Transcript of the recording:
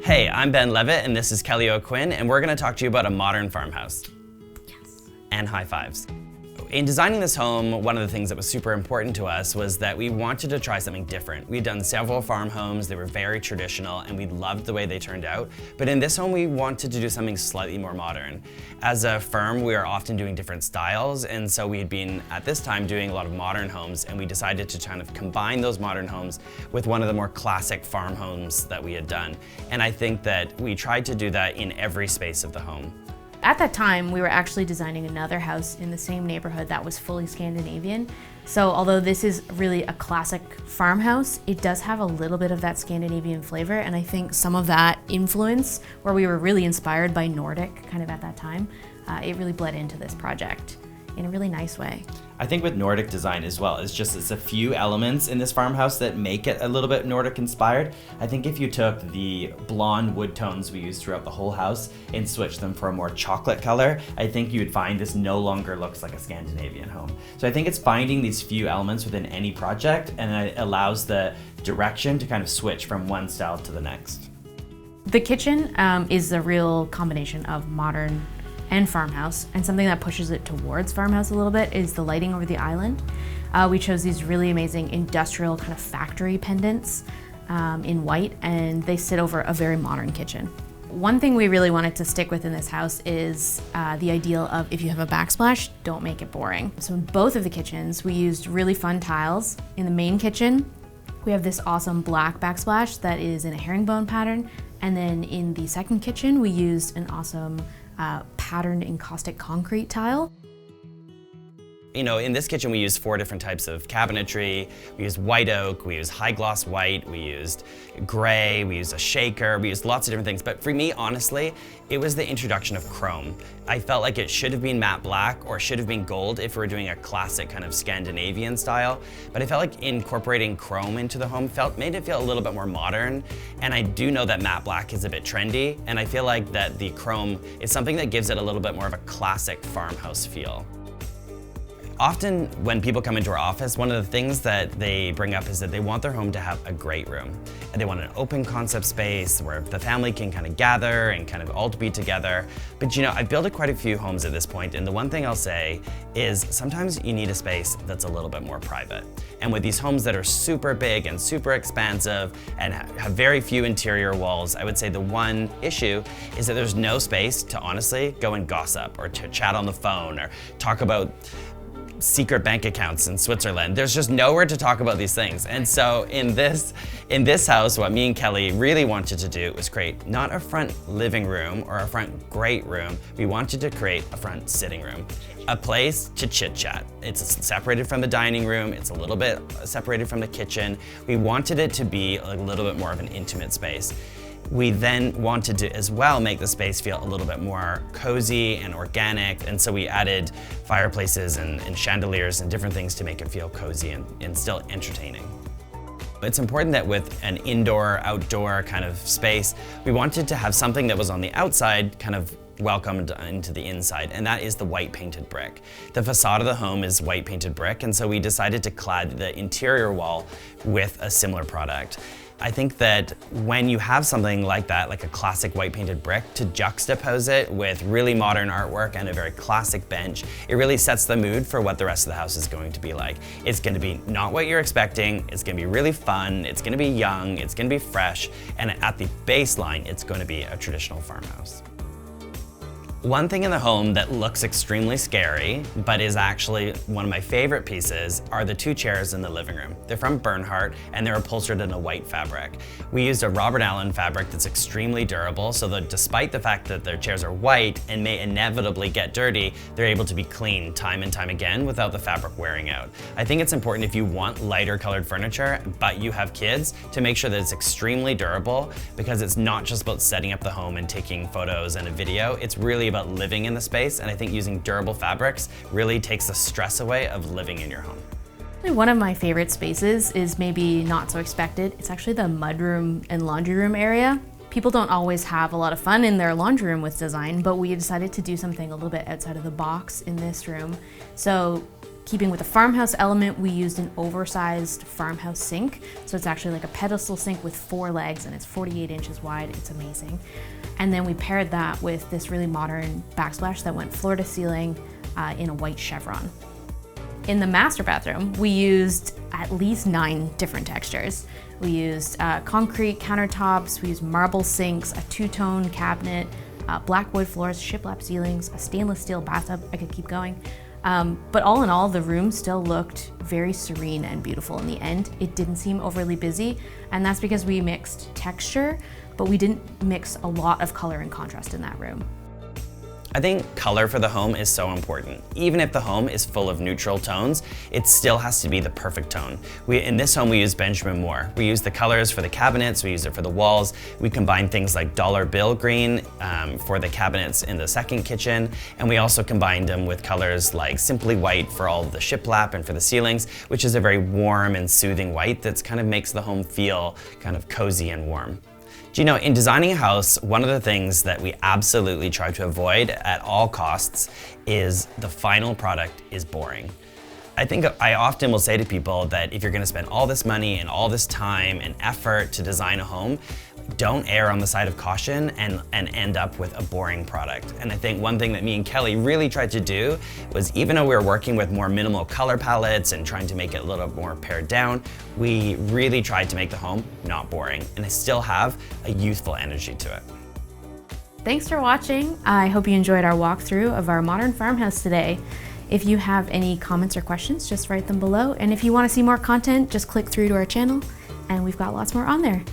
Hey, I'm Ben Leavitt and this is Kelly O'Quinn, and we're going to talk to you about a modern farmhouse. Yes. And high fives. In designing this home, one of the things that was super important to us was that we wanted to try something different. We'd done several farm homes, they were very traditional, and we loved the way they turned out. But in this home, we wanted to do something slightly more modern. As a firm, we are often doing different styles, and so we had been, at this time, doing a lot of modern homes, and we decided to kind of combine those modern homes with one of the more classic farm homes that we had done. And I think that we tried to do that in every space of the home. At that time, we were actually designing another house in the same neighborhood that was fully Scandinavian. So although this is really a classic farmhouse, it does have a little bit of that Scandinavian flavor, and I think some of that influence, where we were really inspired by Nordic kind of at that time, it really bled into this project in a really nice way. I think with Nordic design as well, it's a few elements in this farmhouse that make it a little bit Nordic inspired. I think if you took the blonde wood tones we used throughout the whole house and switched them for a more chocolate color, I think you would find this no longer looks like a Scandinavian home. So I think it's finding these few elements within any project, and it allows the direction to kind of switch from one style to the next. The kitchen is a real combination of modern and farmhouse, and something that pushes it towards farmhouse a little bit is the lighting over the island. We chose these really amazing industrial kind of factory pendants in white, and they sit over a very modern kitchen. One thing we really wanted to stick with in this house is the ideal of, if you have a backsplash, don't make it boring. So in both of the kitchens, we used really fun tiles. In the main kitchen, we have this awesome black backsplash that is in a herringbone pattern, and then in the second kitchen, we used an awesome patterned encaustic concrete tile. You know, in this kitchen we used 4 different types of cabinetry. We used white oak, we used high gloss white, we used gray, we used a shaker, we used lots of different things. But for me, honestly, it was the introduction of chrome. I felt like it should have been matte black or should have been gold if we were doing a classic kind of Scandinavian style. But I felt like incorporating chrome into the home made it feel a little bit more modern. And I do know that matte black is a bit trendy, and I feel like that the chrome is something that gives it a little bit more of a classic farmhouse feel. Often when people come into our office, one of the things that they bring up is that they want their home to have a great room. And they want an open concept space where the family can kind of gather and kind of all be together. But you know, I've built quite a few homes at this point, and the one thing I'll say is sometimes you need a space that's a little bit more private. And with these homes that are super big and super expansive and have very few interior walls, I would say the one issue is that there's no space to honestly go and gossip or to chat on the phone or talk about secret bank accounts in Switzerland. There's just nowhere to talk about these things. And so in this house, what me and Kelly really wanted to do was create not a front living room or a front great room. We wanted to create a front sitting room, a place to chit chat. It's separated from the dining room. It's a little bit separated from the kitchen. We wanted it to be a little bit more of an intimate space. We then wanted to as well make the space feel a little bit more cozy and organic, and so we added fireplaces and chandeliers and different things to make it feel cozy and still entertaining. It's important that with an indoor-outdoor kind of space, we wanted to have something that was on the outside kind of welcomed into the inside, and that is the white painted brick. The facade of the home is white painted brick, and so we decided to clad the interior wall with a similar product. I think that when you have something like that, like a classic white painted brick, to juxtapose it with really modern artwork and a very classic bench, it really sets the mood for what the rest of the house is going to be like. It's going to be not what you're expecting, it's going to be really fun, it's going to be young, it's going to be fresh, and at the baseline, it's going to be a traditional farmhouse. One thing in the home that looks extremely scary, but is actually one of my favorite pieces, are the 2 chairs in the living room. They're from Bernhardt, and they're upholstered in a white fabric. We used a Robert Allen fabric that's extremely durable, so that despite the fact that their chairs are white and may inevitably get dirty, they're able to be cleaned time and time again without the fabric wearing out. I think it's important if you want lighter colored furniture, but you have kids, to make sure that it's extremely durable, because it's not just about setting up the home and taking photos and a video, it's really about living in the space, and I think using durable fabrics really takes the stress away of living in your home. One of my favorite spaces is maybe not so expected. It's actually the mudroom and laundry room area. People don't always have a lot of fun in their laundry room with design, but we decided to do something a little bit outside of the box in this room. So Keeping with the farmhouse element, we used an oversized farmhouse sink. So it's actually like a pedestal sink with 4 legs and it's 48 inches wide. It's amazing. And then we paired that with this really modern backsplash that went floor to ceiling in a white chevron. In the master bathroom, we used at least 9 different textures. We used concrete countertops, we used marble sinks, a 2-tone cabinet, black wood floors, shiplap ceilings, a stainless steel bathtub. I could keep going. But all in all, the room still looked very serene and beautiful in the end. It didn't seem overly busy, and that's because we mixed texture, but we didn't mix a lot of color and contrast in that room. I think color for the home is so important. Even if the home is full of neutral tones, it still has to be the perfect tone. In this home, we use Benjamin Moore. We use the colors for the cabinets, we use it for the walls. We combine things like dollar bill green for the cabinets in the second kitchen, and we also combined them with colors like Simply White for all of the shiplap and for the ceilings, which is a very warm and soothing white that kind of makes the home feel kind of cozy and warm. Do you know, in designing a house, one of the things that we absolutely try to avoid at all costs is the final product is boring. I think I often will say to people that if you're gonna spend all this money and all this time and effort to design a home, don't err on the side of caution and end up with a boring product. And I think one thing that me and Kelly really tried to do was, even though we were working with more minimal color palettes and trying to make it a little more pared down, we really tried to make the home not boring and still have a youthful energy to it. Thanks for watching. I hope you enjoyed our walkthrough of our modern farmhouse today. If you have any comments or questions, just write them below. And if you want to see more content, just click through to our channel and we've got lots more on there.